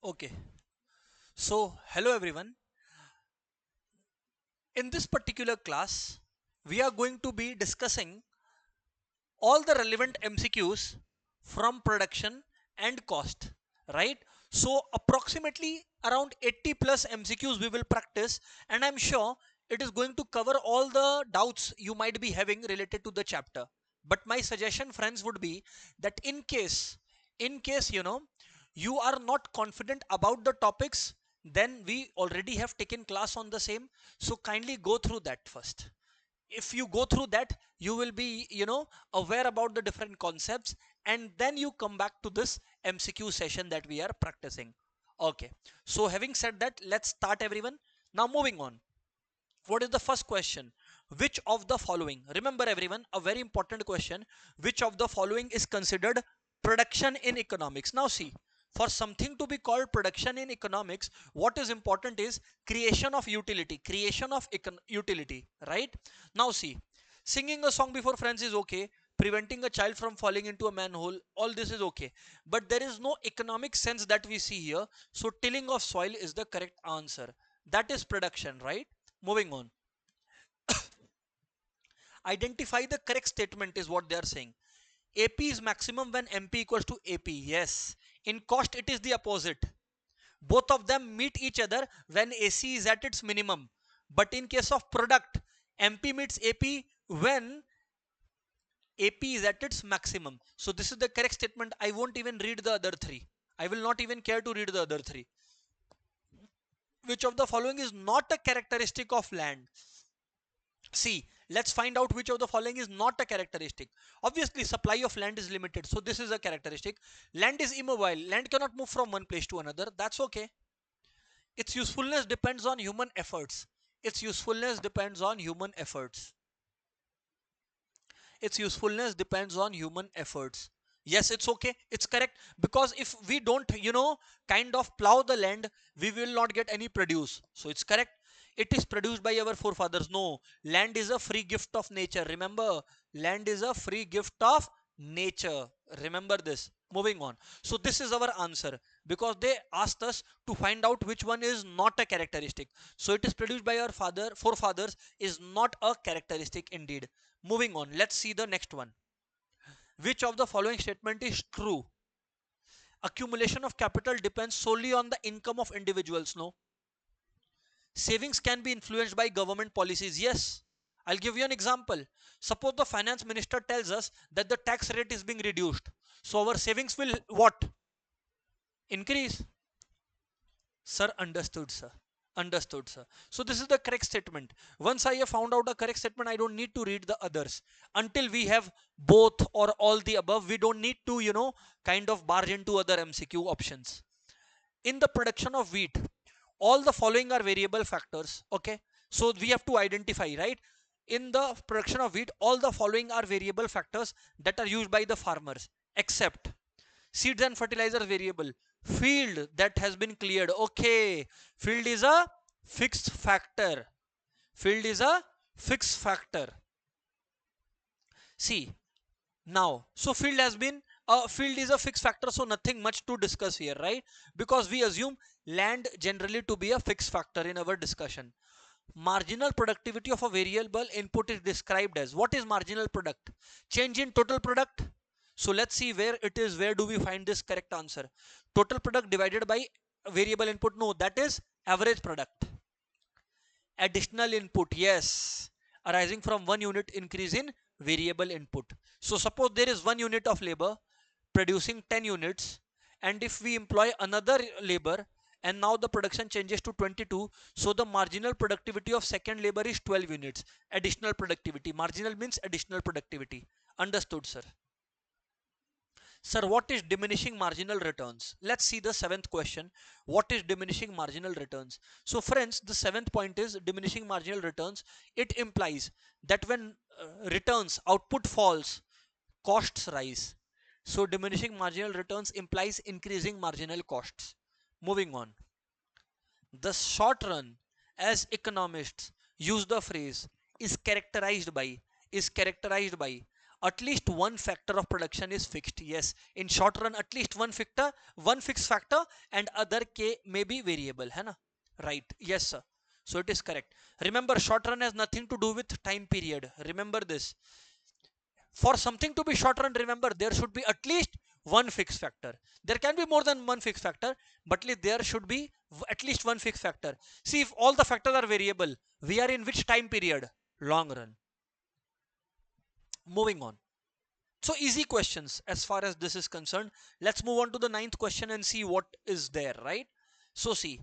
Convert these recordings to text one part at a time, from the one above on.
Okay, so hello everyone. In this particular class, we are going to be discussing all the relevant MCQs from production and cost, right? So, approximately around 80 plus MCQs we will practice, and I'm sure it is going to cover all the doubts you might be having related to the chapter. But my suggestion, friends, would be that in case you are not confident about the topics, then we already have taken class on the same. So kindly go through that first. If you go through that, you will be aware about the different concepts, and then you come back to this MCQ session that we are practicing. Okay, so having said that, let's start everyone. Now moving on, what is the first question? Which of the following, remember everyone, a very important question, which of the following is considered production in economics? Now see, for something to be called production in economics, what is important is creation of utility, creation of utility, right? Now see, singing a song before friends is okay, preventing a child from falling into a manhole, all this is okay, but there is no economic sense that we see here. So tilling of soil is the correct answer. That is production, right? Moving on, identify the correct statement is what they are saying. AP is maximum when MP equals to AP. Yes. In cost, it is the opposite. Both of them meet each other when AC is at its minimum. But in case of product, MP meets AP when AP is at its maximum. So this is the correct statement. I won't even read the other three. I will not even care to read the other three. Which of the following is not a characteristic of land? See, let's find out which of the following is not a characteristic. Obviously, supply of land is limited, so this is a characteristic. Land is immobile, land cannot move from one place to another, that's okay. Its usefulness depends on human efforts. Its usefulness depends on human efforts. Its usefulness depends on human efforts. Yes, it's okay, it's correct, because if we don't kind of plow the land, we will not get any produce, so it's correct. It is produced by our forefathers. No, land is a free gift of nature, remember. Land is a free gift of nature, remember this. Moving on, so this is our answer, because they asked us to find out which one is not a characteristic. So it is produced by our forefathers is not a characteristic indeed. Moving on, let's see the next one. Which of the following statement is true? Accumulation of capital depends solely on the income of individuals. No. Savings can be influenced by government policies. Yes. I'll give you an example. Suppose the finance minister tells us that the tax rate is being reduced. So our savings will what? Increase. Sir, understood, sir. Understood, sir. So this is the correct statement. Once I have found out a correct statement, I don't need to read the others. Until we have both or all the above, we don't need to, kind of barge into other MCQ options. In the production of wheat, all the following are variable factors. Okay. So we have to identify, right? In the production of wheat, all the following are variable factors that are used by the farmers, except seeds and fertilizer variable, field that has been cleared. Okay, field is a fixed factor. Field is a fixed factor. See, now, so field has been field is a fixed factor, so nothing much to discuss here, right? Because we assume land generally to be a fixed factor in our discussion. Marginal productivity of a variable input is described as, what is marginal product? Change in total product. So let's see where it is. Where do we find this correct answer? Total product divided by variable input. No, that is average product. Additional input, yes, arising from one unit increase in variable input. So suppose there is 1 unit of labor producing 10 units, and if we employ another labor, and now the production changes to 22, so the marginal productivity of second labor is 12 units. Additional productivity, marginal means additional productivity. Understood, sir? Sir, what is diminishing marginal returns? Let's see the seventh question. What is diminishing marginal returns? So friends, the seventh point is diminishing marginal returns. It implies that when returns, output falls, costs rise. So diminishing marginal returns implies increasing marginal costs. Moving on. The short run, as economists use the phrase, is characterized by At least one factor of production is fixed. Yes, in short run at least one fixed factor, and other k may be variable, है ना? Right, yes sir. So it is correct. Remember, short run has nothing to do with time period. Remember this. For something to be short run, remember there should be at least one fixed factor. There can be more than one fixed factor, but there should be at least one fixed factor. See, if all the factors are variable, we are in which time period? Long run. Moving on. So easy questions as far as this is concerned. Let's move on to the ninth question and see what is there, right? So see,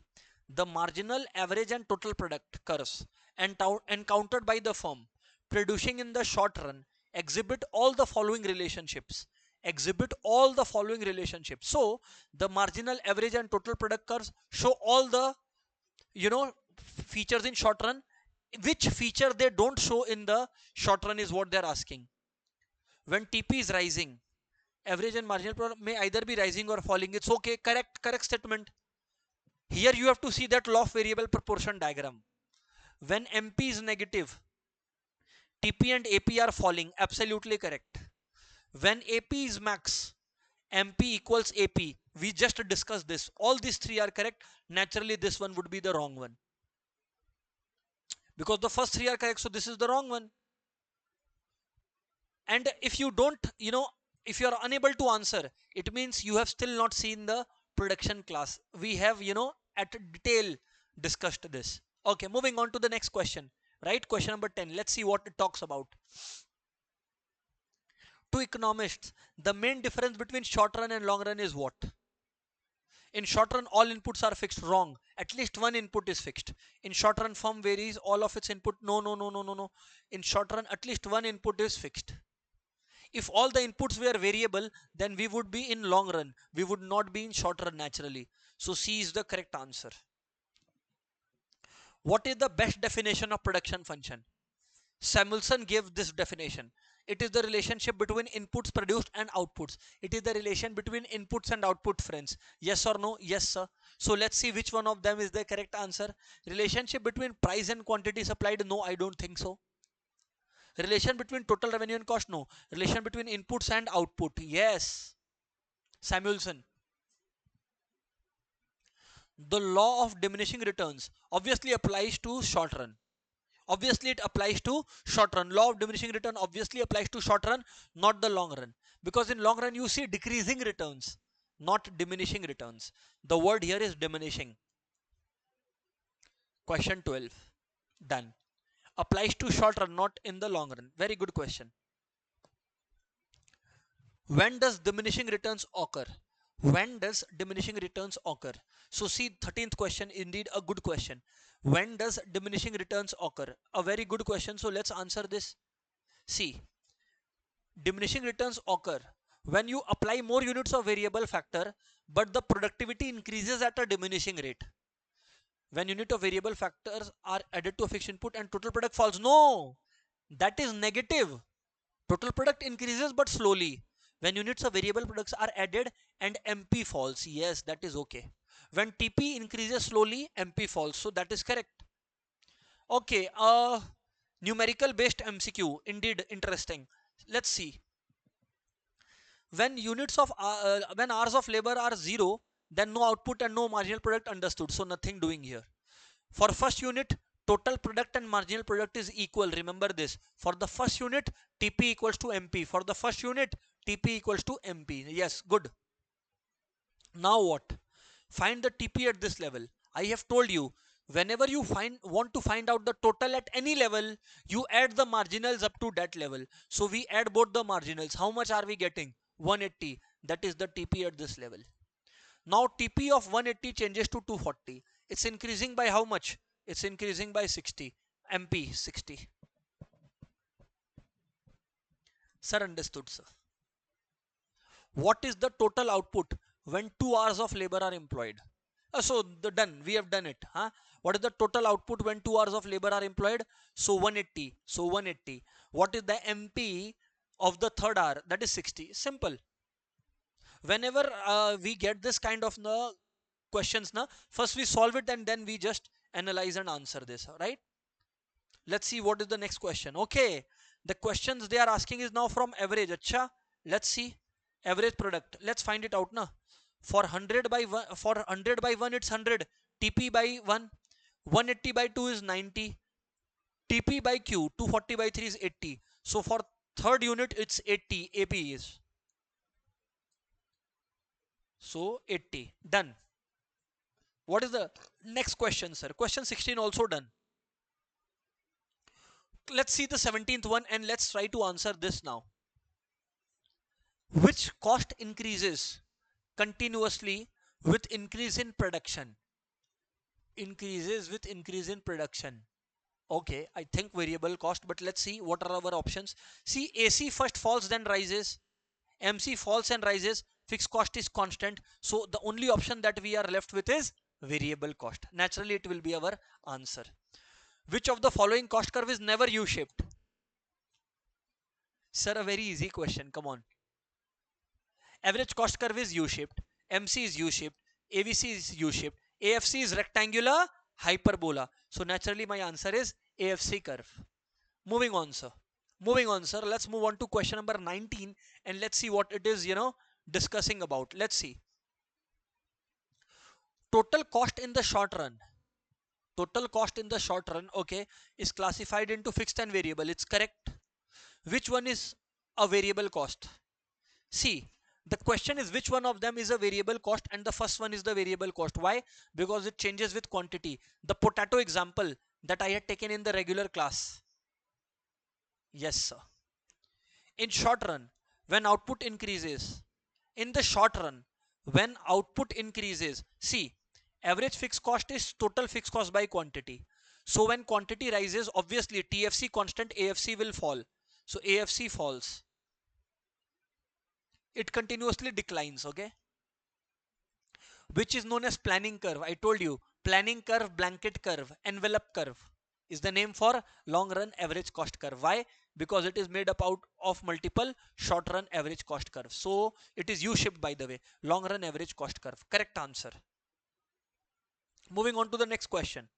the marginal average and total product curves encountered by the firm producing in the short run exhibit all the following relationships. Exhibit all the following relationships. So the marginal average and total product curves show all the, you know, features in short run. Which feature they don't show in the short run is what they're asking. When TP is rising, average and marginal product may either be rising or falling. It's okay. Correct statement. Here you have to see that law of variable proportion diagram. When MP is negative, TP and AP are falling. Absolutely correct. When AP is max, MP equals AP. We just discussed this. All these three are correct. Naturally, this one would be the wrong one. Because the first three are correct, so this is the wrong one. And if you don't, if you are unable to answer, it means you have still not seen the production class. We have, at detail discussed this. Okay, moving on to the next question, right? Question number 10. Let's see what it talks about. To economists, the main difference between short run and long run is what? In short run, all inputs are fixed. Wrong. At least one input is fixed. In short run, firm varies all of its input. No. In short run, at least one input is fixed. If all the inputs were variable, then we would be in long run. We would not be in short run naturally. So C is the correct answer. What is the best definition of production function? Samuelson gave this definition. It is the relationship between inputs produced and outputs. It is the relation between inputs and output, friends. Yes or no? Yes, sir. So let's see which one of them is the correct answer. Relationship between price and quantity supplied? No, I don't think so. Relation between total revenue and cost? No. Relation between inputs and output? Yes. Samuelson. The law of diminishing returns obviously applies to short run. Obviously it applies to short run. Law of diminishing return obviously applies to short run, not the long run. Because in long run you see decreasing returns, not diminishing returns. The word here is diminishing. Question 12. Done. Applies to short run, not in the long run. Very good question. When does diminishing returns occur? When does diminishing returns occur? So see, 13th question, indeed a good question. When does diminishing returns occur? A very good question. So let's answer this. See, diminishing returns occur when you apply more units of variable factor, but the productivity increases at a diminishing rate. When unit of variable factors are added to a fixed input and total product falls. No, that is negative. Total product increases but slowly. When units of variable products are added and MP falls. Yes, that is okay. When TP increases slowly, MP falls. So that is correct. Okay, numerical based MCQ. Indeed interesting. Let's see. When when hours of labor are 0, then no output and no marginal product. Understood. So nothing doing here. For first unit, total product and marginal product is equal. Remember this. For the first unit, TP equals to MP. For the first unit, TP equals to MP. Yes, good. Now what? Find the TP at this level. I have told you, whenever you want to find out the total at any level, you add the marginals up to that level. So we add both the marginals. How much are we getting? 180. That is the TP at this level. Now TP of 180 changes to 240. It's increasing by how much? It's increasing by 60. MP 60. Sir, understood, sir. What is the total output when 2 hours of labor are employed? So done. We have done it. Huh? What is the total output when 2 hours of labor are employed? So 180. So 180. What is the MP of the third hour? That is 60. Simple. Whenever we get this kind of questions, first we solve it and then we just analyze and answer this. Right? Let's see what is the next question. Okay. The questions they are asking is now from average. Acha, let's see average product. Let's find it out now. For 100 by 1, for 100 by 1 it's 100. TP by 1, 180 by 2 is 90. TP by Q, 240 by 3 is 80. So for third unit it's 80. AP is. So 80. Done. What is the next question, sir? Question 16 also done. Let's see the 17th one and let's try to answer this now. Which cost increases continuously with increase in production? Increases with increase in production. Okay, I think variable cost, but let's see what are our options. See, AC first falls then rises. MC falls and rises. Fixed cost is constant. So the only option that we are left with is variable cost. Naturally, it will be our answer. Which of the following cost curve is never U-shaped? Sir, a very easy question. Come on. Average cost curve is U-shaped. MC is U-shaped. AVC is U-shaped. AFC is rectangular hyperbola. So naturally my answer is AFC curve. Moving on, sir. Moving on, sir. Let's move on to question number 19 and let's see what it is, discussing about. Let's see. Total cost in the short run. Total cost in the short run, okay, is classified into fixed and variable. It's correct. Which one is a variable cost? See, the question is which one of them is a variable cost, and the first one is the variable cost. Why? Because it changes with quantity. The potato example that I had taken in the regular class. Yes, sir. In short run, when output increases, in the short run, when output increases, see, average fixed cost is total fixed cost by quantity. So when quantity rises, obviously TFC constant, AFC will fall. So AFC falls. It continuously declines, okay? Which is known as planning curve. I told you, planning curve, blanket curve, envelope curve is the name for long run average cost curve. Why? Because it is made up out of multiple short run average cost curve. So it is U-shaped, by the way, long run average cost curve. Correct answer. Moving on to the next question.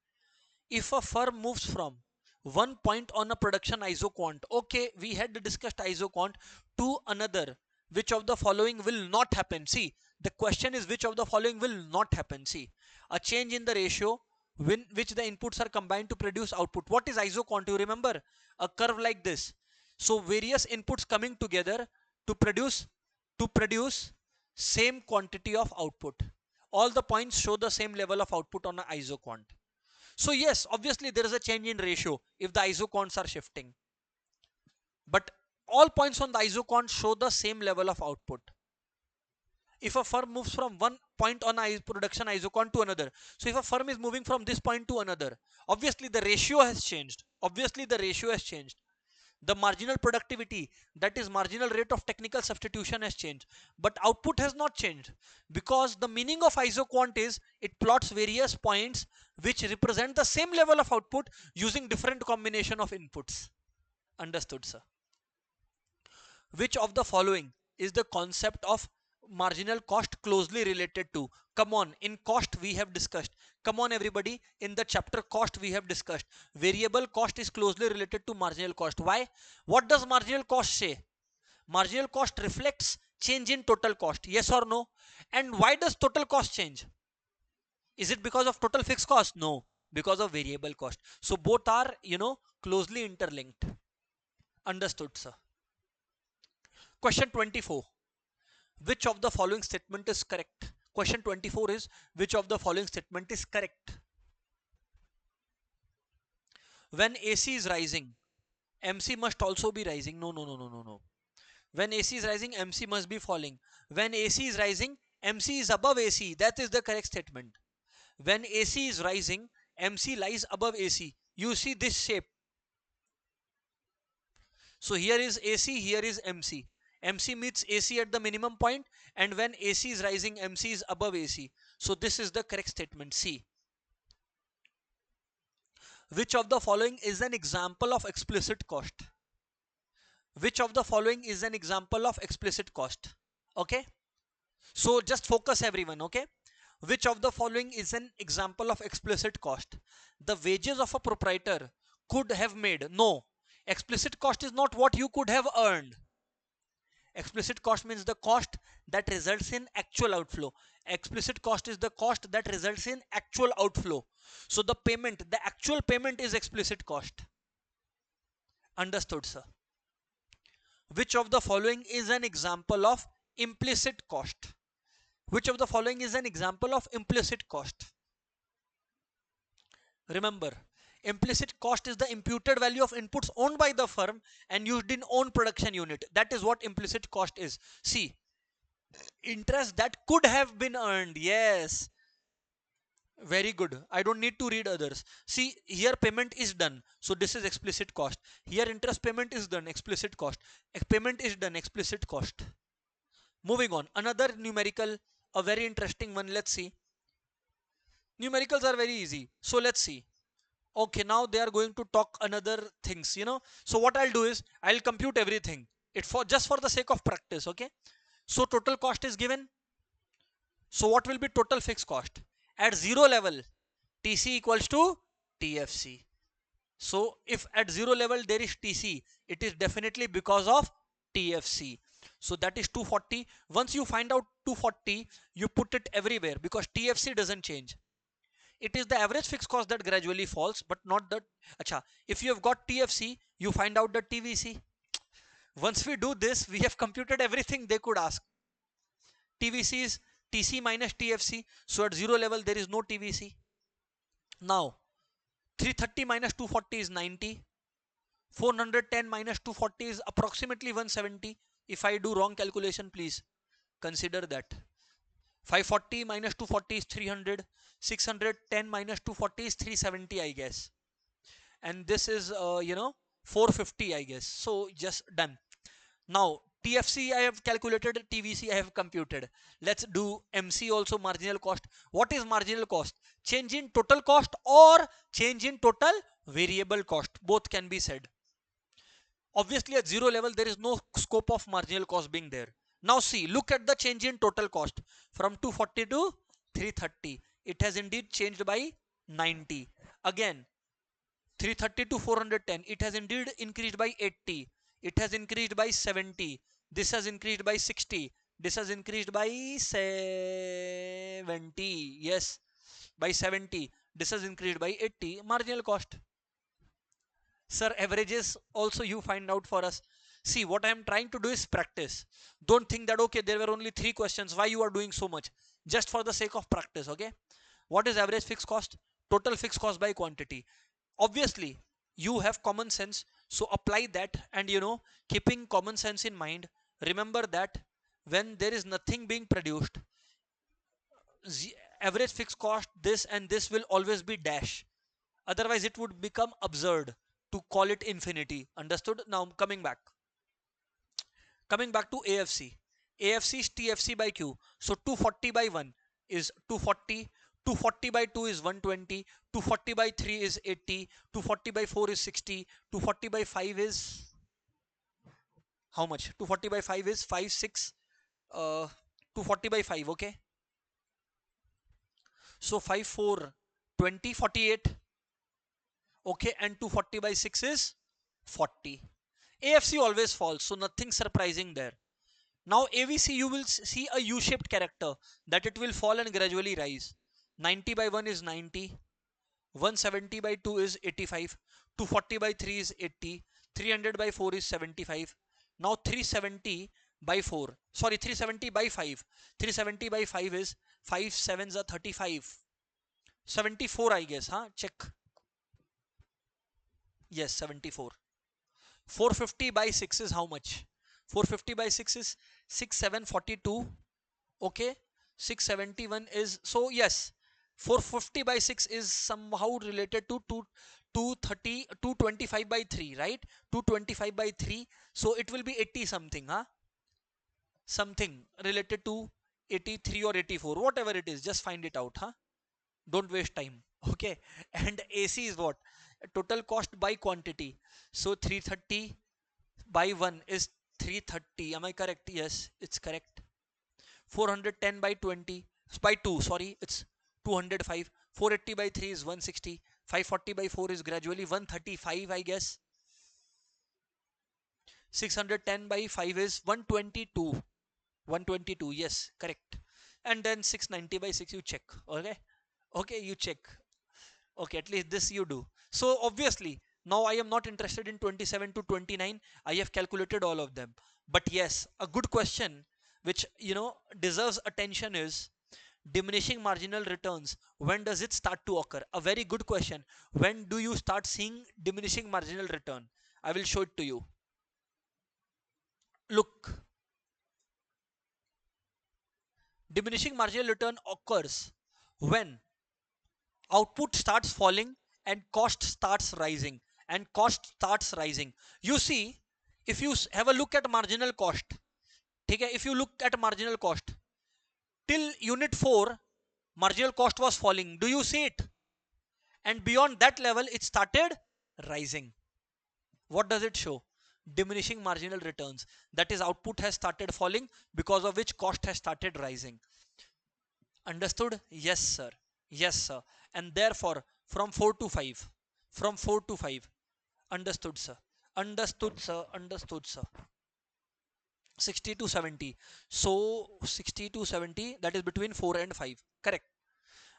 If a firm moves from one point on a production isoquant, okay, we had discussed isoquant, to another, which of the following will not happen? See, the question is which of the following will not happen? See, a change in the ratio when which the inputs are combined to produce output. What is isoquant? You remember a curve like this. So various inputs coming together to produce same quantity of output. All the points show the same level of output on an isoquant. So yes, obviously there is a change in ratio if the isoquants are shifting. But all points on the isoquant show the same level of output. If a firm moves from one point on a production isoquant to another, so if a firm is moving from this point to another, obviously the ratio has changed. Obviously the ratio has changed. The marginal productivity, that is marginal rate of technical substitution, has changed, but output has not changed, because the meaning of isoquant is it plots various points which represent the same level of output using different combination of inputs. Understood, sir? Which of the following is the concept of marginal cost closely related to? Come on, in cost we have discussed. Come on everybody, in the chapter cost we have discussed. Variable cost is closely related to marginal cost. Why? What does marginal cost say? Marginal cost reflects change in total cost. Yes or no? And why does total cost change? Is it because of total fixed cost? No, because of variable cost. So both are, closely interlinked. Understood, sir? Question 24. Which of the following statement is correct? Question 24 is which of the following statement is correct? When AC is rising, MC must also be rising. No, no, no, no, no, no. When AC is rising, MC must be falling. When AC is rising, MC is above AC. That is the correct statement. When AC is rising, MC lies above AC. You see this shape. So here is AC, here is MC. MC meets AC at the minimum point, and when AC is rising, MC is above AC. So this is the correct statement, C. Which of the following is an example of explicit cost? Which of the following is an example of explicit cost? Okay. So just focus everyone, okay. Which of the following is an example of explicit cost? The wages of a proprietor could have made. No. Explicit cost is not what you could have earned. Explicit cost means the cost that results in actual outflow. Explicit cost is the cost that results in actual outflow. So the payment, the actual payment is explicit cost. Understood, sir? Which of the following is an example of implicit cost? Which of the following is an example of implicit cost? Remember, implicit cost is the imputed value of inputs owned by the firm and used in own production unit. That is what implicit cost is. See, interest that could have been earned. Yes, very good. I don't need to read others. See, here payment is done. So this is explicit cost. Here interest payment is done. Explicit cost. Payment is done. Explicit cost. Moving on. Another numerical, a very interesting one. Let's see. Numericals are very easy. So let's see. Okay, now they are going to talk another things, So what I'll do is I'll compute everything. It for just for the sake of practice, okay? So total cost is given. So what will be total fixed cost? At zero level, TC equals to TFC. So if at zero level there is TC, it is definitely because of TFC. So that is 240. Once you find out 240, you put it everywhere because TFC doesn't change. It is the average fixed cost that gradually falls, but not the. Acha, if you have got TFC, you find out the TVC. Once we do this, we have computed everything they could ask. TVC is TC minus TFC. So at zero level, there is no TVC. Now, 330 minus 240 is 90. 410 minus 240 is approximately 170. If I do wrong calculation, please consider that. 540 minus 240 is 300. 610 minus 240 is 370, I guess. And this is, 450, I guess. So just done. Now, TFC I have calculated, TVC I have computed. Let's do MC also, marginal cost. What is marginal cost? Change in total cost or change in total variable cost. Both can be said. Obviously at zero level, there is no scope of marginal cost being there. Now see, look at the change in total cost from 240 to 330. It has indeed changed by 90. Again, 330 to 410. It has indeed increased by 80. It has increased by 70. This has increased by 60. This has increased by 70. Yes, by 70. This has increased by 80. Marginal cost. Sir, averages also you find out for us. See, what I am trying to do is practice. Don't think that, okay, there were only 3 questions. Why you are doing so much? Just for the sake of practice, okay? What is average fixed cost? Total fixed cost by quantity. Obviously, you have common sense. So apply that and, keeping common sense in mind, remember that when there is nothing being produced, average fixed cost, this and this will always be dash. Otherwise, it would become absurd to call it infinity. Understood? Now coming back to AFC. AFC is TFC by Q. So 240 by 1 is 240. 240 by 2 is 120. 240 by 3 is 80. 240 by 4 is 60. 240 by 5 is how much? 240 by 5 is 5, 6. 240 by 5, okay? So 5, 4, 20, 48. Okay, and 240 by 6 is 40. AFC always falls, so nothing surprising there. Now AVC, you will see a U-shaped character, that it will fall and gradually rise. 90 by 1 is 90. 170 by 2 is 85. 240 by 3 is 80. 300 by 4 is 75. Now 370 by 4. Sorry, 370 by 5. 370 by 5 is 5 sevens are 35. 74, I guess, huh? Check. Yes, 74. 450 by 6 is how much? 450 by 6 is 6742. Okay, 671 is, so yes, 450 by 6 is somehow related to 230, 225 by 3, right? 225 by 3, so it will be 80 something, huh? Something related to 83 or 84, whatever it is, just find it out, huh? Don't waste time. Okay, and AC is what? Total cost by quantity. So 330 by 1 is 330. Am I correct? Yes, it's correct. 410 by 20 by 2, sorry, it's 205. 480 by 3 is 160. 540 by 4 is gradually 135, I guess. 610 by 5 is 122. 122, yes, correct. And then 690 by 6 you check. Okay, okay, you check. Okay, at least this you do. So obviously now I am not interested in 27 to 29. I have calculated all of them. But yes, a good question which deserves attention is diminishing marginal returns. When does it start to occur? A very good question. When do you start seeing diminishing marginal return? I will show it to you. Look, diminishing marginal return occurs when output starts falling and cost starts rising, and cost starts rising. You see, if you have a look at marginal cost, okay, if you look at marginal cost till unit 4, marginal cost was falling. Do you see it? And beyond that level it started rising. What does it show? Diminishing marginal returns. That is, output has started falling, because of which cost has started rising. Understood? Yes, sir. Yes, sir. And therefore, from 4 to 5. From 4 to 5. Understood, sir. Understood, sir. Understood, sir. 60 to 70. So, 60 to 70, that is between 4 and 5. Correct.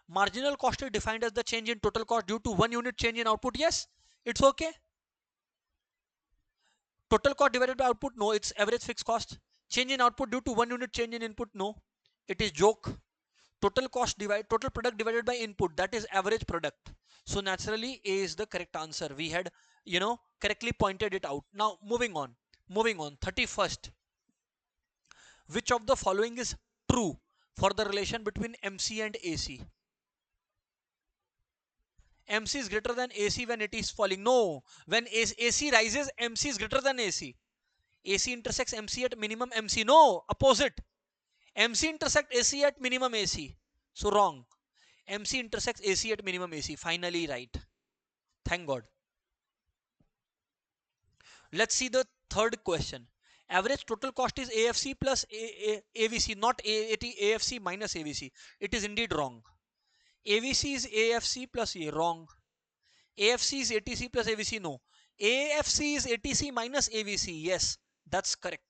Marginal cost is defined as the change in total cost due to 1 unit change in output. Yes, it's okay. Total cost divided by output? No, it's average fixed cost. Change in output due to 1 unit change in input? No, it is joke. Total product divided by input, that is average product. So naturally A is the correct answer. We had correctly pointed it out. Now moving on 31st. Which of the following is true for the relation between MC and AC? MC is greater than AC when it is falling. No, when AC rises, MC is greater than AC. AC intersects MC at minimum MC. No, opposite. MC intersect AC at minimum AC. So wrong. MC intersects AC at minimum AC. Finally right. Thank God. Let's see the third question. Average total cost is AFC plus AVC, not AFC minus AVC. It is indeed wrong. AVC is AFC plus A. Wrong. AFC is ATC plus AVC. No. AFC is ATC minus AVC. Yes, that's correct.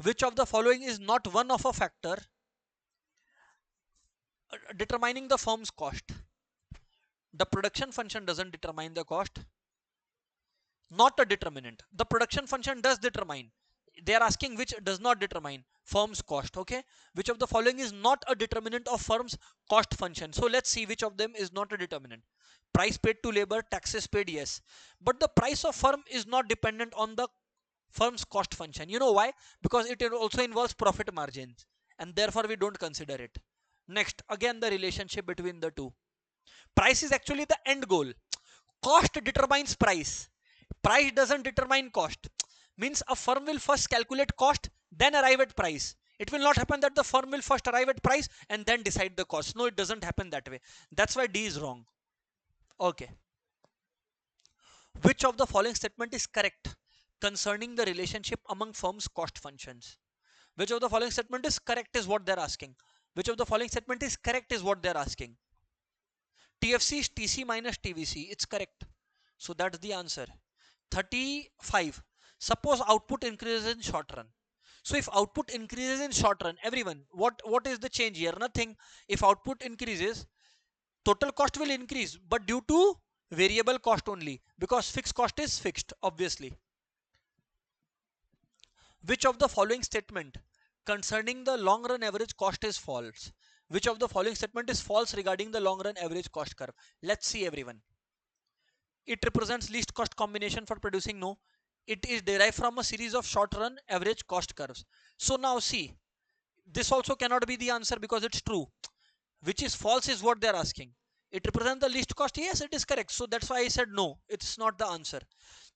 Which of the following is not one of a factor determining the firm's cost? The production function doesn't determine the cost. Not a determinant. The production function does determine. They are asking which does not determine firm's cost. Okay, which of the following is not a determinant of firm's cost function? So let's see which of them is not a determinant. Price paid to labor, taxes paid, yes, but the price of firm is not dependent on the firm's cost function. You know why? Because it also involves profit margins, and therefore we don't consider it. Next, again the relationship between the two. Price is actually the end goal. Cost determines price. Price doesn't determine cost. Means a firm will first calculate cost, then arrive at price. It will not happen that the firm will first arrive at price and then decide the cost. No, it doesn't happen that way. That's why D is wrong. Okay. Which of the following statement is correct concerning the relationship among firms' cost functions? Which of the following statement is correct is what they're asking. Which of the following statement is correct is what they're asking. TFC is TC minus TVC. It's correct. So that's the answer. 35. Suppose output increases in short run. So if output increases in short run, everyone, what is the change here? Nothing. If output increases, total cost will increase, but due to variable cost only, because fixed cost is fixed, obviously. Which of the following statement concerning the long run average cost is false? Which of the following statement is false regarding the long run average cost curve? Let's see, everyone. It represents least cost combination for producing. No, it is derived from a series of short run average cost curves. So now see, this also cannot be the answer because it's true. Which is false is what they're asking. It represents the least cost. Yes, it is correct. So that's why I said no, it's not the answer.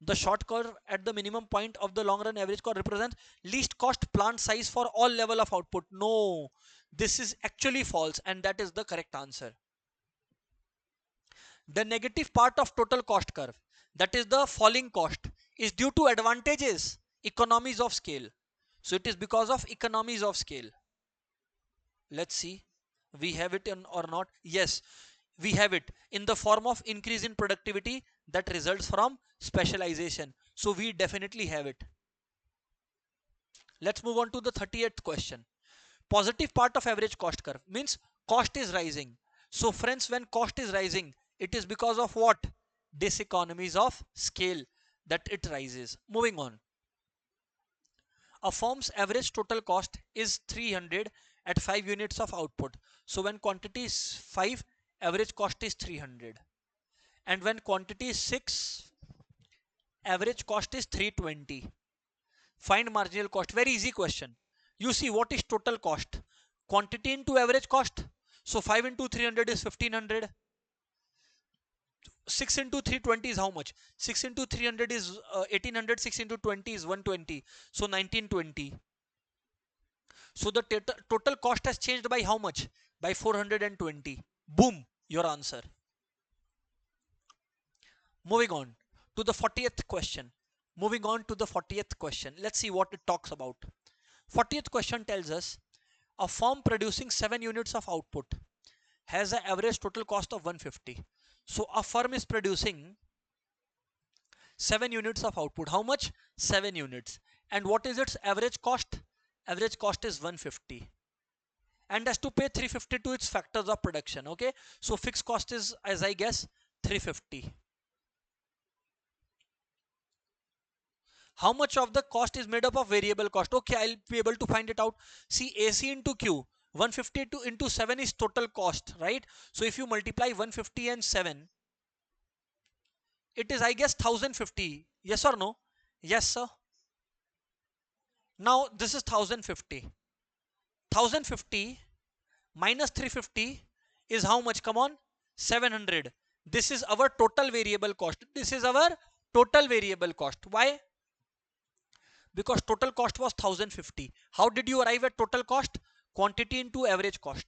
The short curve at the minimum point of the long run average curve represents least cost plant size for all level of output. No, this is actually false, and that is the correct answer. The negative part of total cost curve, that is the falling cost, is due to advantages, economies of scale. So it is because of economies of scale. Let's see, we have it in or not. Yes, we have it in the form of increase in productivity that results from specialization. So we definitely have it. Let's move on to the 38th question. Positive part of average cost curve means cost is rising. So friends, when cost is rising, it is because of what? Diseconomies of scale that it rises. Moving on. A firm's average total cost is 300 at 5 units of output. So when quantity is 5, average cost is 300. And when quantity is 6, average cost is 320. Find marginal cost. Very easy question. You see what is total cost? Quantity into average cost. So 5 into 300 is 1500. 6 into 320 is how much? 6 into 300 is 1800. 6 into 20 is 120. So 1920. So the total cost has changed by how much? By 420. Boom, your answer. Moving on to the 40th question. Moving on to the 40th question. Let's see what it talks about. 40th question tells us a firm producing 7 units of output has an average total cost of 150. So a firm is producing 7 units of output. How much? 7 units. And what is its average cost? Average cost is 150. And has to pay 350 to its factors of production. Okay. So fixed cost is, as I guess, 350. How much of the cost is made up of variable cost? Okay, I'll be able to find it out. See, AC into Q, 150 into 7 is total cost, right? So if you multiply 150 and 7, it is, I guess, 1050. Yes or no? Yes, sir. Now this is 1050. 1050 minus 350 is how much? Come on, 700. This is our total variable cost. This is our total variable cost. Why? Because total cost was 1050. How did you arrive at total cost? Quantity into average cost.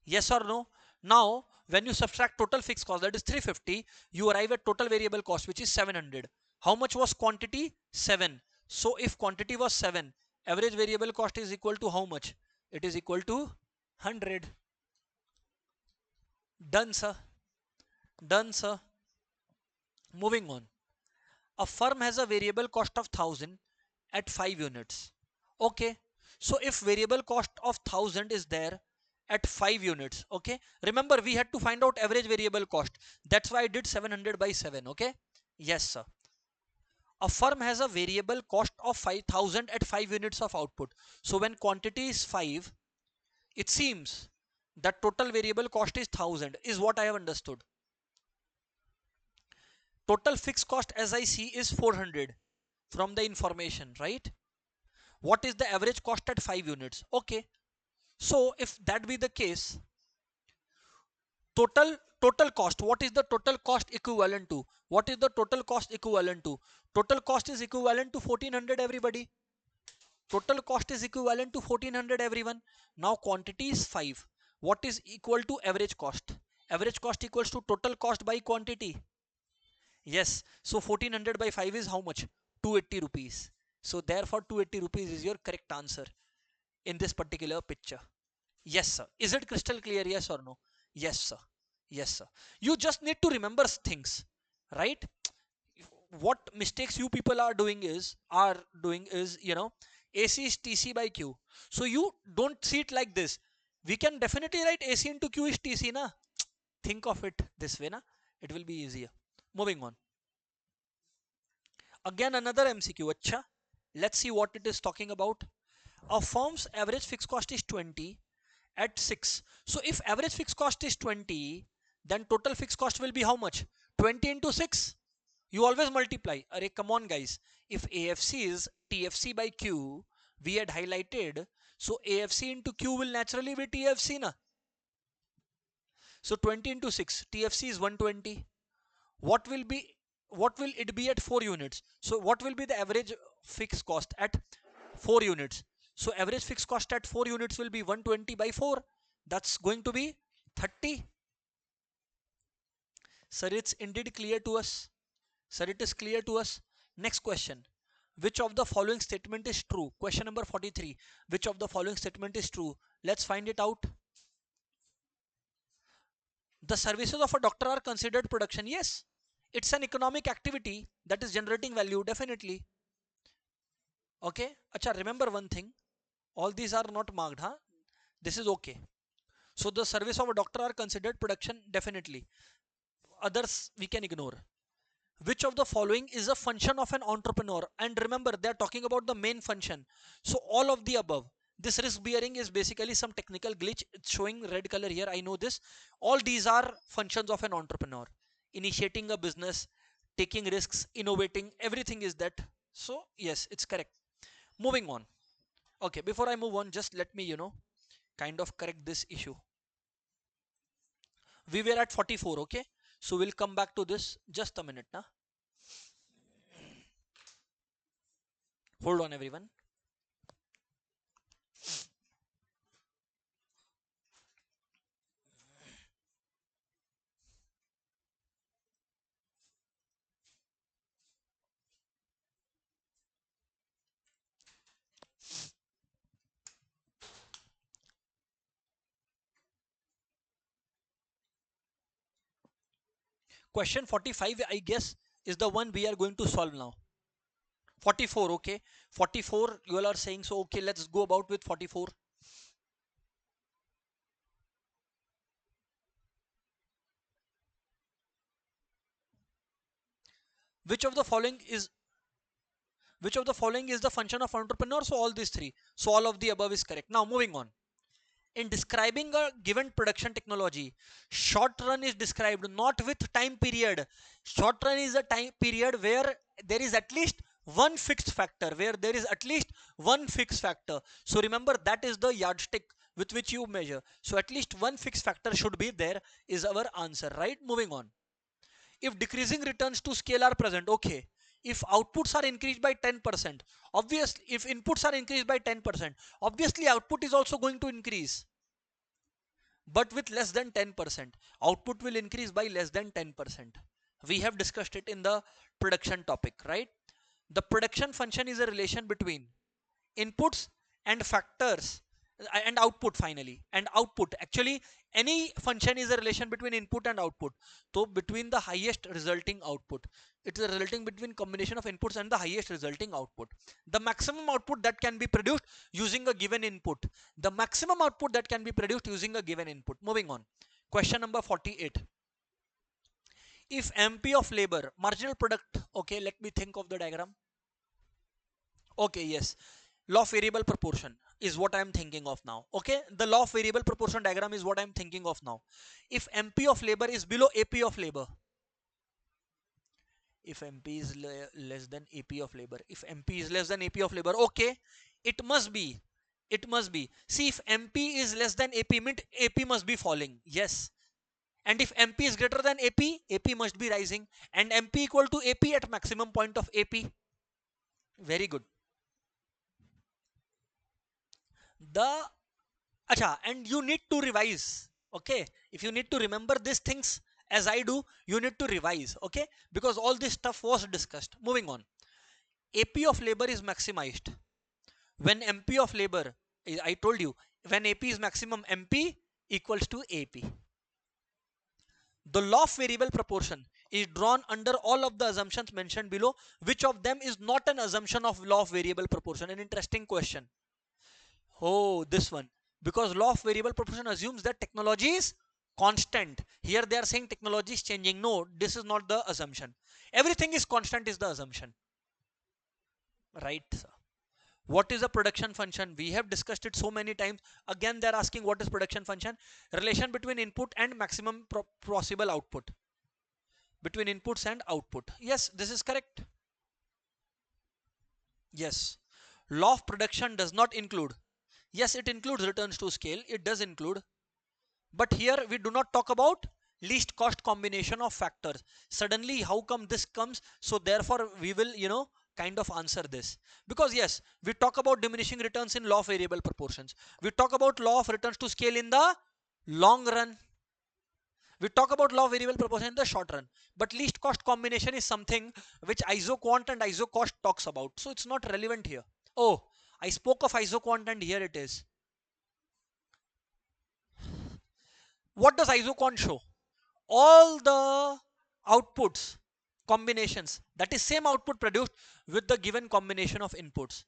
Yes or no? Now when you subtract total fixed cost, that is 350, you arrive at total variable cost, which is 700. How much was quantity? 7. So if quantity was 7, average variable cost is equal to how much? It is equal to 100. Done, sir. Done, sir. Moving on. A firm has a variable cost of 1000 at 5 units. Okay. So if variable cost of 1000 is there at 5 units, okay. Remember, we had to find out average variable cost. That's why I did 700 by 7, okay. Yes, sir. A firm has a variable cost of 5000 at 5 units of output. So when quantity is 5, it seems that total variable cost is 1000 is what I have understood. Total fixed cost as I see is 400 from the information, right? What is the average cost at 5 units? Okay. So if that be the case, total cost, what is the total cost equivalent to? What is the total cost equivalent to? Total cost is equivalent to 1400, everybody. Total cost is equivalent to 1400, everyone. Now quantity is 5. What is equal to average cost? Average cost equals to total cost by quantity. Yes. So 1400 by 5 is how much? 280 rupees. So therefore 280 rupees is your correct answer in this particular picture. Yes, sir. Is it crystal clear? Yes or no? Yes, sir. Yes, sir. You just need to remember things, right? What mistakes you people are doing is, AC is TC by Q. So you don't see it like this. We can definitely write AC into Q is TC, na? Think of it this way, na? It will be easier. Moving on. Again, another MCQ. Acha. Let's see what it is talking about. A firm's average fixed cost is 20 at 6. So if average fixed cost is 20, then total fixed cost will be how much? 20 into 6. You always multiply. Array, come on, guys. If AFC is TFC by Q, we had highlighted. So AFC into Q will naturally be TFC, na? So 20 into 6. TFC is 120. What will it be at 4 units? So what will be the average fixed cost at 4 units? So average fixed cost at 4 units will be 120 by 4. That's going to be 30. Sir, it's indeed clear to us. Sir, it is clear to us. Next question. Which of the following statement is true? Question number 43. Which of the following statement is true? Let's find it out. The services of a doctor are considered production. Yes. It's an economic activity that is generating value, definitely. Okay, acha, remember one thing, all these are not marked, huh? This is okay. So the service of a doctor are considered production, definitely. Others we can ignore. Which of the following is a function of an entrepreneur? And remember, they're talking about the main function. So all of the above. This risk bearing is basically some technical glitch. It's showing red color here, I know this. All these are functions of an entrepreneur: initiating a business, taking risks, innovating, everything is that. So yes, it's correct. Moving on. Okay, before I move on, just let me kind of correct this issue. We were at 44. Okay, so we'll come back to this. Just a minute now. Hold on, everyone. Question 45, I guess, is the one we are going to solve now. 44. Okay, 44 you all are saying, so okay, let's go about with 44. which of the following is which of the following is the function of entrepreneur? So all these three, so all of the above is correct. Now moving on. In describing a given production technology, short run is described not with time period. Short run is a time period where there is at least one fixed factor, so remember, that is the yardstick with which you measure. So at least one fixed factor should be there, is our answer, right? Moving on. If decreasing returns to scale are present, okay, if outputs are increased by 10%, obviously if inputs are increased by 10%, obviously output is also going to increase, but with less than 10%. Output will increase by less than 10%. We have discussed it in the production topic, right? The production function is a relation between inputs and factors and output, finally. And output, actually, any function is a relation between input and output. So between the highest resulting output, it's a resulting between combination of inputs and the highest resulting output. The maximum output that can be produced using a given input, the maximum output that can be produced using a given input. Moving on. Question number 48. If MP of labor, marginal product, okay, let me think of the diagram. Okay, yes, law of variable proportion is what I am thinking of now. Okay, the law of variable proportion diagram is what I am thinking of now. If MP of labor is below AP of labor, if MP is less than AP of labor, if MP is less than AP of labor, okay, it must be, see, if MP is less than AP, means AP must be falling, yes. And if MP is greater than AP, AP must be rising, and MP equal to AP at maximum point of AP. Very good. The Acha, and you need to revise. Okay, if you need to remember these things as I do, you need to revise. Okay, because all this stuff was discussed. Moving on. AP of labor is maximized when MP of labor, I told you, when AP is maximum, MP equals to AP. The law of variable proportion is drawn under all of the assumptions mentioned below. Which of them is not an assumption of law of variable proportion? An interesting question. Oh, this one. Because law of variable proportion assumes that technology is constant. Here they are saying technology is changing. No, this is not the assumption. Everything is constant is the assumption. Right, sir. What is a production function? We have discussed it so many times. Again, they're asking what is production function? Relation between input and maximum possible output. Between inputs and output. Yes, this is correct. Yes. Law of production does not include. Yes, it includes returns to scale. It does include. But here we do not talk about least cost combination of factors. Suddenly, how come this comes? So therefore, we will, kind of answer this. Because yes, we talk about diminishing returns in law of variable proportions. We talk about law of returns to scale in the long run. We talk about law of variable proportion in the short run. But least cost combination is something which isoquant and isocost talks about. So it's not relevant here. Oh, I spoke of isoquant and here it is. What does isoquant show? All the outputs combinations, that is same output produced with the given combination of inputs.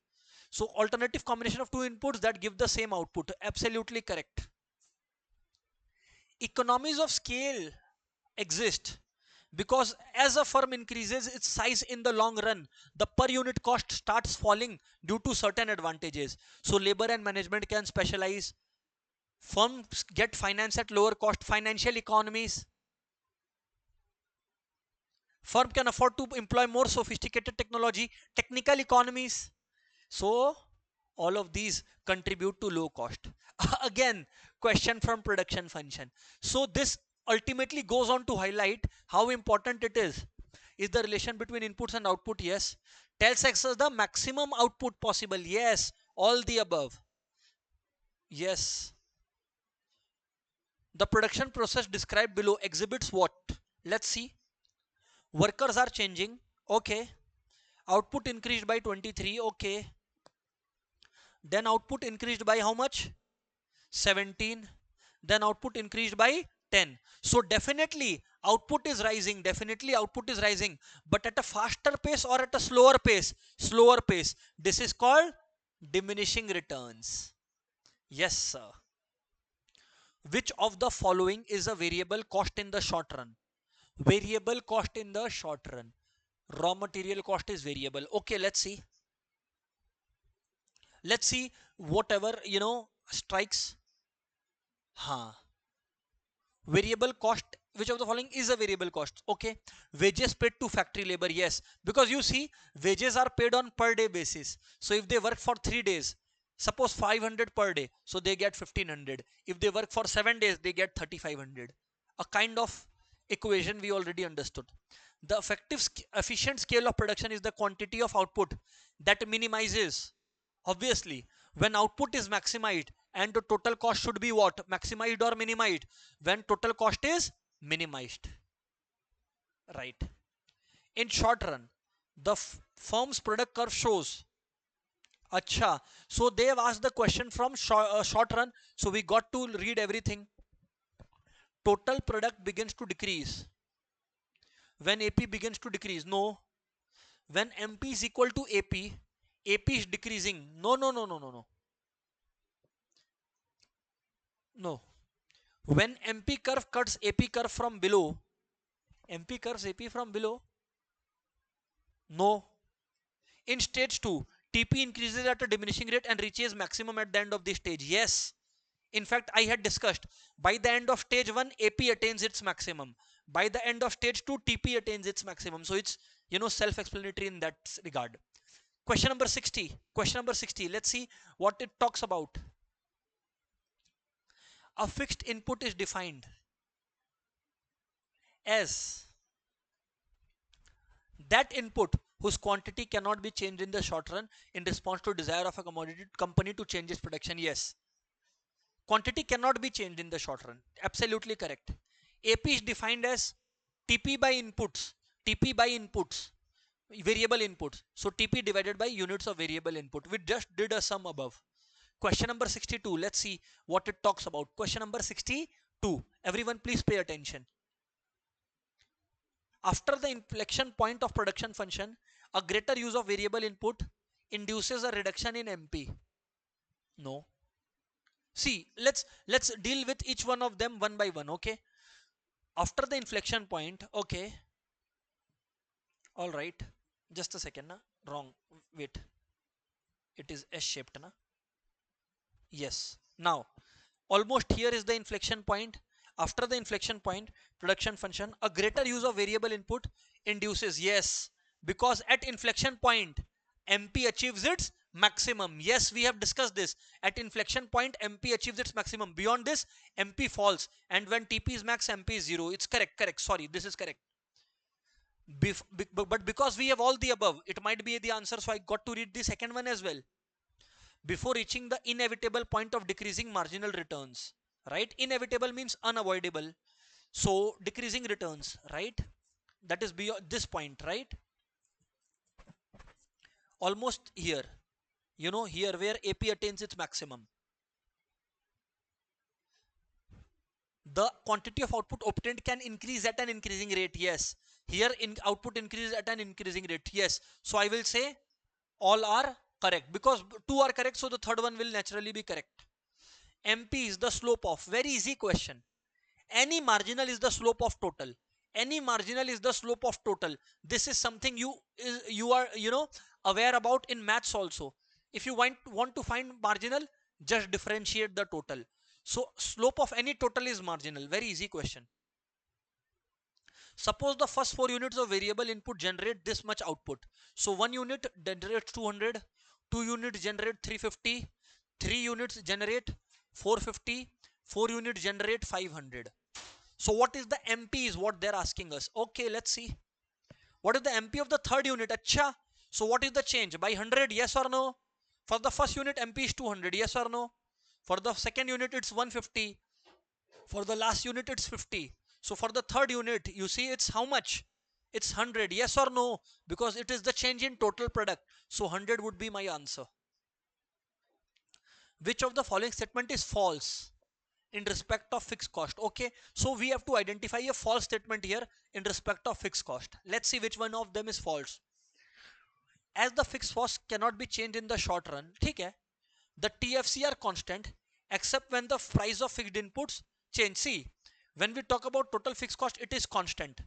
So alternative combination of two inputs that give the same output. Absolutely correct. Economies of scale exist because as a firm increases its size in the long run, the per unit cost starts falling due to certain advantages. So labor and management can specialize, firms get finance at lower cost, financial economies, firm can afford to employ more sophisticated technology, technical economies. So all of these contribute to low cost. Again, question from production function. So this ultimately goes on to highlight how important it is. Is the relation between inputs and output? Yes. Tells us the maximum output possible? Yes. All the above? Yes. The production process described below exhibits what? Let's see. Workers are changing. Okay. Output increased by 23. Okay. Then output increased by how much? 17. Then output increased by 10. So definitely output is rising. Definitely output is rising. But at a faster pace or at a slower pace? Slower pace. This is called diminishing returns. Yes, sir. Which of the following is a variable cost in the short run? Variable cost in the short run. Raw material cost is variable. Okay, let's see. Let's see whatever, strikes. Huh. Variable cost, which of the following is a variable cost? Okay. Wages paid to factory labor. Yes. Because you see, wages are paid on per day basis. So if they work for 3 days, suppose 500 per day, so they get 1500. If they work for 7 days, they get 3500. A kind of equation we already understood. The efficient scale of production is the quantity of output that minimizes. Obviously, when output is maximized, and the total cost should be what? Maximized or minimized? When total cost is minimized. Right. In short run, the firm's product curve shows. Acha. So they have asked the question from short run. So we got to read everything. Total product begins to decrease when AP begins to decrease. No. When MP is equal to AP, AP is decreasing. No, no, no, no, no, no. No. When MP curve cuts AP curve from below, MP curves AP from below. No. In stage 2, TP increases at a diminishing rate and reaches maximum at the end of the stage. Yes. In fact, I had discussed by the end of stage 1, AP attains its maximum. By the end of stage 2, TP attains its maximum. So it's, self-explanatory in that regard. Question number 60. Question number 60. Let's see what it talks about. A fixed input is defined as that input whose quantity cannot be changed in the short run in response to desire of a commodity company to change its production. Yes. Quantity cannot be changed in the short run. Absolutely correct. AP is defined as TP by inputs. TP by inputs. Variable inputs. So TP divided by units of variable input. We just did a sum above. Question number 62. Let's see what it talks about. Question number 62. Everyone please pay attention. After the inflection point of production function, a greater use of variable input induces a reduction in MP. No. See, let's deal with each one of them one by one. Okay. After the inflection point, okay. All right. Just a second. Na? Wrong. Wait. It is S-shaped. Na? Yes. Now, almost here is the inflection point. After the inflection point, production function, a greater use of variable input induces. Yes. Because at inflection point, MP achieves its maximum. Yes, we have discussed this. At inflection point, MP achieves its maximum. Beyond this, MP falls. And when TP is max, MP is 0. It's correct. Correct. Sorry, this is correct. But because we have all the above, it might be the answer. So I got to read the second one as well. Before reaching the inevitable point of decreasing marginal returns. Right? Inevitable means unavoidable. So decreasing returns. Right? That is beyond this point. Right? Almost here. Here where AP attains its maximum. The quantity of output obtained can increase at an increasing rate. Yes. Here in output increases at an increasing rate. Yes. So I will say all are correct because two are correct. So the third one will naturally be correct. MP is the slope of, very easy question. Any marginal is the slope of total. Any marginal is the slope of total. This is something you are aware about in maths also. If you want to find marginal, just differentiate the total. So slope of any total is marginal. Very easy question. Suppose the first 4 units of variable input generate this much output. So 1 unit generates 200, 2 units generate 350, 3 units generate 450, 4 units generate 500. So what is the MP is what they're asking us. Okay, let's see. What is the MP of the third unit? Acha. So what is the change? By 100, yes or no? For the first unit, MP is 200, yes or no? For the second unit, it's 150. For the last unit, it's 50. So for the third unit, you see it's how much? It's 100, yes or no? Because it is the change in total product. So 100 would be my answer. Which of the following statement is false in respect of fixed cost? Okay, so we have to identify a false statement here in respect of fixed cost. Let's see which one of them is false. As the fixed cost cannot be changed in the short run, okay, the TFC are constant except when the price of fixed inputs change. See, when we talk about total fixed cost, it is constant.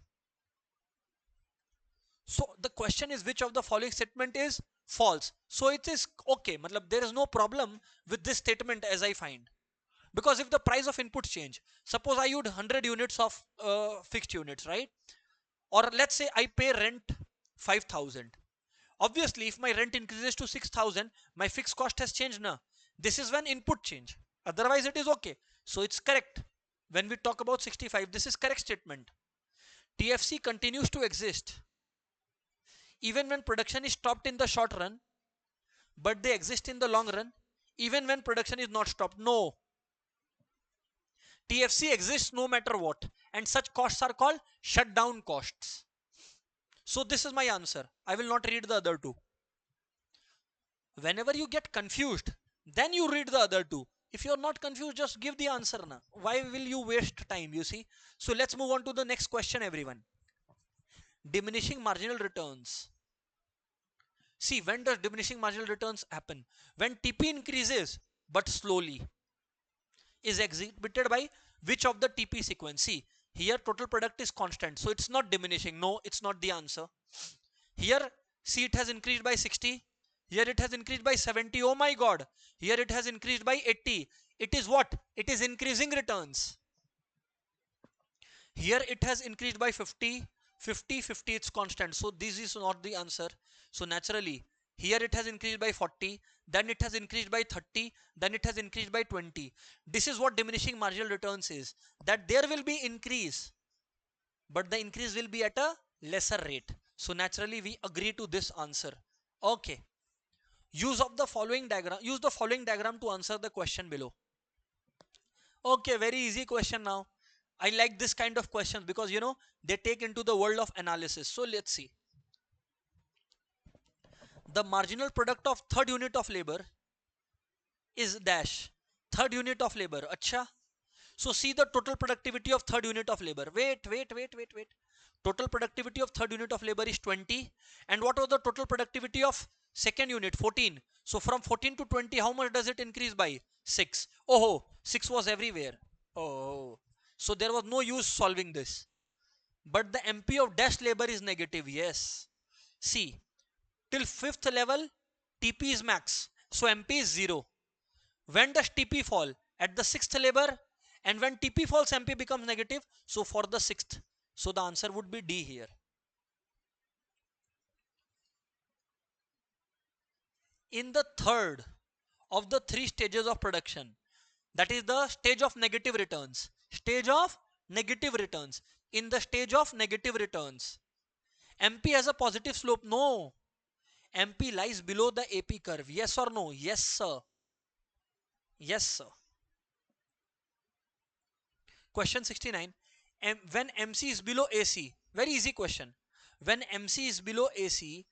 So the question is which of the following statement is false. So it is okay, matlab there is no problem with this statement as I find. Because if the price of inputs change, suppose I use 100 units of fixed units, right? Or let's say I pay rent 5,000. Obviously, if my rent increases to 6,000, my fixed cost has changed now. This is when input change. Otherwise, it is okay. So it's correct. When we talk about 65, this is correct statement. TFC continues to exist even when production is stopped in the short run, but they exist in the long run even when production is not stopped. No, TFC exists no matter what, and such costs are called shutdown costs. So this is my answer. I will not read the other two. Whenever you get confused, then you read the other two. If you're not confused, just give the answer now. Why will you waste time, you see? So let's move on to the next question, everyone. Diminishing marginal returns. See, when does diminishing marginal returns happen? When TP increases, but slowly. Is exhibited by which of the TP sequence? See, here total product is constant, so it's not diminishing. No, it's not the answer. Here, see, it has increased by 60. Here it has increased by 70. Oh my god. Here it has increased by 80. It is what? It is increasing returns. Here it has increased by 50. 50, 50, it's constant. So this is not the answer. So naturally, here it has increased by 40. Then it has increased by 30. Then it has increased by 20. This is what diminishing marginal returns is. That there will be increase, but the increase will be at a lesser rate. So naturally, we agree to this answer. Okay. Use the following diagram to answer the question below. Okay, very easy question now. I like this kind of questions because they take into the world of analysis. So let's see. The marginal product of third unit of labor is dash. Third unit of labor. Acha. So see the total productivity of third unit of labor. Wait. Total productivity of third unit of labor is 20. And what was the total productivity of second unit? 14. So from 14 to 20, how much does it increase by? 6. Oh, 6 was everywhere. Oh, so there was no use solving this. But the MP of dash labor is negative. Yes. See, till 5th level, TP is max. So MP is 0. When does TP fall? At the 6th labor. And when TP falls, MP becomes negative. So for the 6th. So the answer would be D here. In the third of the 3 stages of production, that is the stage of negative returns. Stage of negative returns. In the stage of negative returns, MP has a positive slope. No. MP lies below the AP curve. Yes or no? Yes, sir. Yes, sir. Question 69. When MC is below AC. Very easy question. When MC is below AC,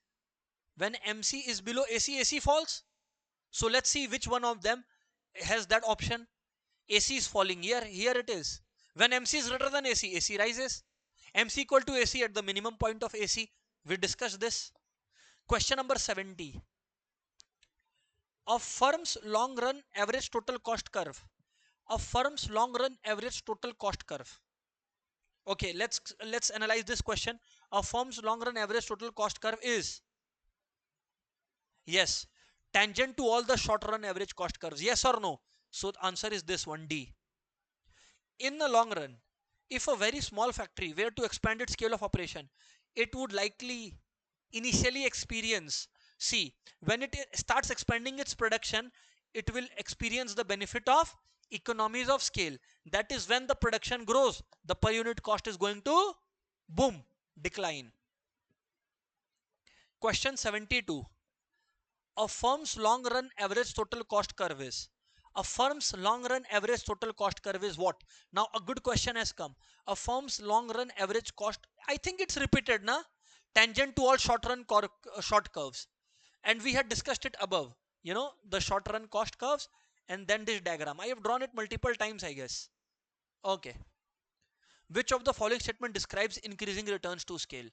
AC falls. So let's see which one of them has that option. AC is falling here. Here it is. When MC is greater than AC, AC rises. MC equal to AC at the minimum point of AC. We discussed this. Question number 70. A firm's long run average total cost curve. A firm's long run average total cost curve. Okay, let's analyze this question. A firm's long run average total cost curve is, yes, tangent to all the short run average cost curves. Yes or no? So the answer is this one, D. In the long run, if a very small factory were to expand its scale of operation, it would likely initially experience, see, when it starts expanding its production, it will experience the benefit of economies of scale. That is when the production grows, the per unit cost is going to boom, decline. Question 72. A firm's long run average total cost curve is, a firm's long run average total cost curve is what? Now a good question has come. A firm's long run average cost, I think it's repeated na, tangent to all short curves, and we had discussed it above, you know, the short run cost curves, and then this diagram I have drawn it multiple times, I guess. Okay, which of the following statement describes increasing returns to scale?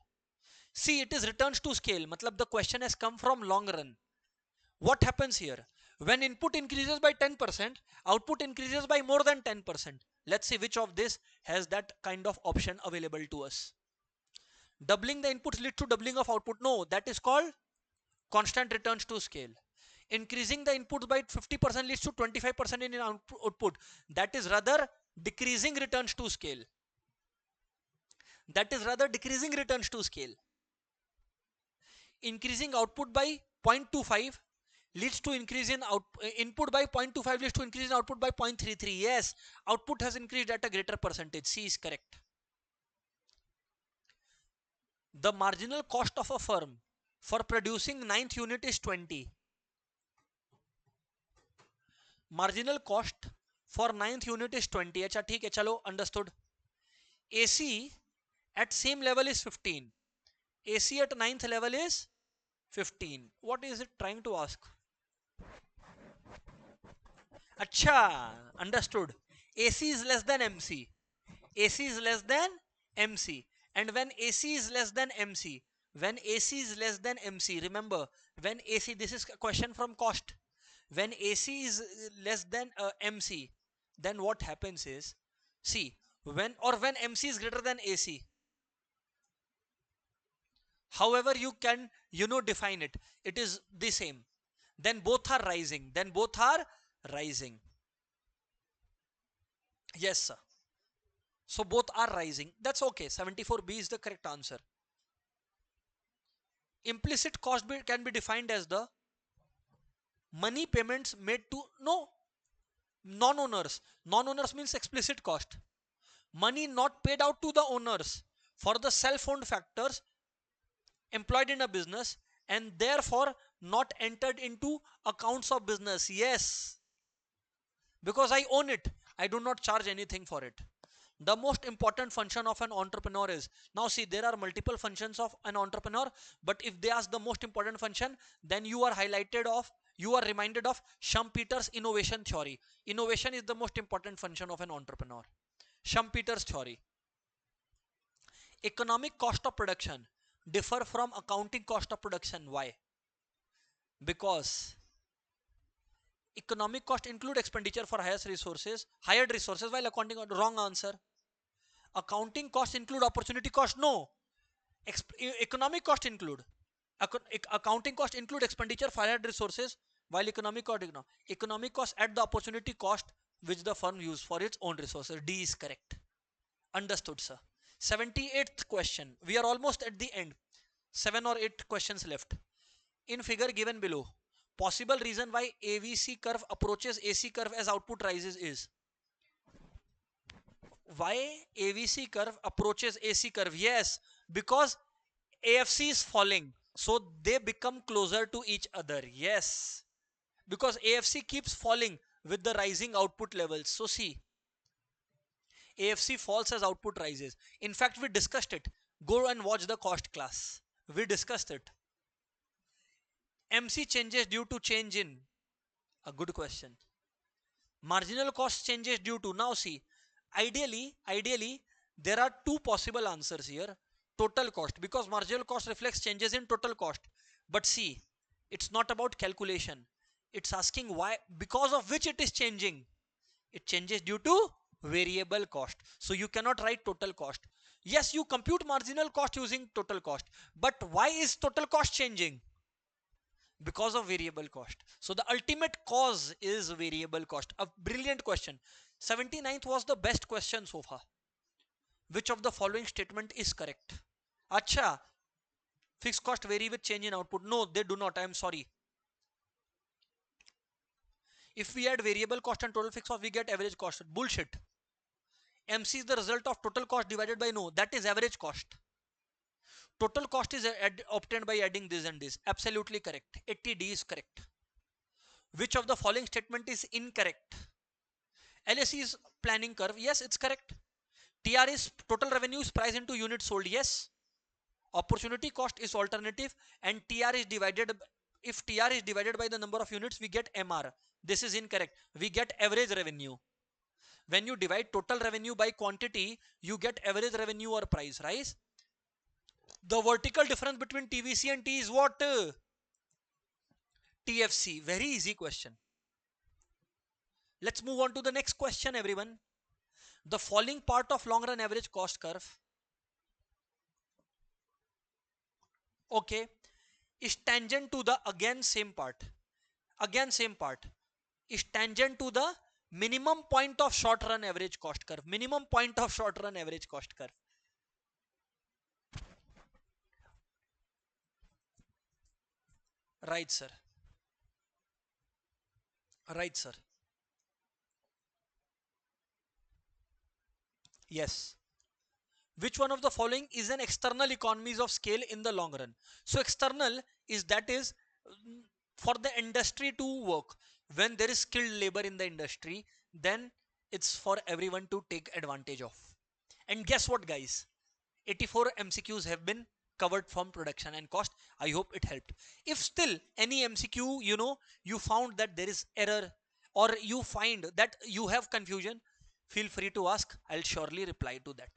See, it is returns to scale, matlab the question has come from long run. What happens here? When input increases by 10%, output increases by more than 10%. Let's see which of this has that kind of option available to us. Doubling the inputs leads to doubling of output. No, that is called constant returns to scale. Increasing the inputs by 50% leads to 25% in output. That is rather decreasing returns to scale. That is rather decreasing returns to scale. Increasing output by 0.25 leads to increase in input by 0.25 leads to increase in output by 0.33. Yes, output has increased at a greater percentage. C is correct. The marginal cost of a firm for producing ninth unit is 20. Marginal cost for ninth unit is 20. अच्छा ठीक है, चलो, understood. AC at same level is 15. AC at ninth level is 15. What is it trying to ask? Acha, understood. AC is less than MC. AC is less than MC. And when AC is less than MC, when AC is less than MC, remember, when AC, this is a question from cost. When AC is less than MC, then what happens is, see, when MC is greater than AC, however you can, define it, it is the same. Then both are rising. Then both are rising. Yes, sir. So both are rising. That's okay. 74B is the correct answer. Implicit cost can be defined as the money payments made to non-owners. Non-owners means explicit cost. Money not paid out to the owners for the self-owned factors employed in a business and therefore not entered into accounts of business. Yes, because I own it, I do not charge anything for it. The most important function of an entrepreneur is, now see, there are multiple functions of an entrepreneur, but if they ask the most important function, then you are reminded of Schumpeter's innovation theory. Innovation is the most important function of an entrepreneur. Schumpeter's theory. Economic cost of production differ from accounting cost of production. Why? Because economic cost include expenditure for hired resources, while accounting, wrong answer. Accounting cost include opportunity cost. No. Economic cost include. Accounting cost include expenditure for hired resources, while economic cost at the opportunity cost which the firm used for its own resources. D is correct. Understood, sir. 78th question. We are almost at the end. 7 or 8 questions left. In figure given below, possible reason why AVC curve approaches AC curve as output rises is, why AVC curve approaches AC curve? Yes, because AFC is falling, so they become closer to each other. Yes, because AFC keeps falling with the rising output levels. So see, AFC falls as output rises. In fact, we discussed it. Go and watch the cost class. We discussed it. MC changes due to change in, a good question. Marginal cost changes due to, now see, ideally There are two possible answers here. Total cost, because marginal cost reflects changes in total cost. But see, it's not about calculation. It's asking why, because of which it is changing. It changes due to variable cost. So you cannot write total cost. Yes, you compute marginal cost using total cost. But why is total cost changing? Because of variable cost. So the ultimate cause is variable cost. A brilliant question. 79th was the best question so far. Which of the following statement is correct? Acha, fixed cost vary with change in output. No, they do not. I am sorry. If we add variable cost and total fixed cost, we get average cost. Bullshit. MC is the result of total cost divided by no. That is average cost. Total cost is obtained by adding this and this. Absolutely correct. 80D is correct. Which of the following statement is incorrect? LSE is planning curve. Yes, it's correct. TR is total revenues price into units sold. Yes. Opportunity cost is alternative, and TR is divided, if TR is divided by the number of units, we get MR. This is incorrect. We get average revenue. When you divide total revenue by quantity, you get average revenue or price, right? The vertical difference between TVC and T is what? TFC. Very easy question. Let's move on to the next question, everyone. The falling part of long run average cost curve, okay, is tangent to the, again same part, is tangent to the minimum point of short run average cost curve. Minimum point of short run average cost curve. Right, sir. Right, sir. Yes. Which one of the following is an external economies of scale in the long run? So external is, that is for the industry to work. When there is skilled labor in the industry, then it's for everyone to take advantage of. And guess what, guys? 84 MCQs have been covered from production and cost. I hope it helped. If still any MCQ, you found that there is error, or you find that you have confusion, feel free to ask. I'll surely reply to that.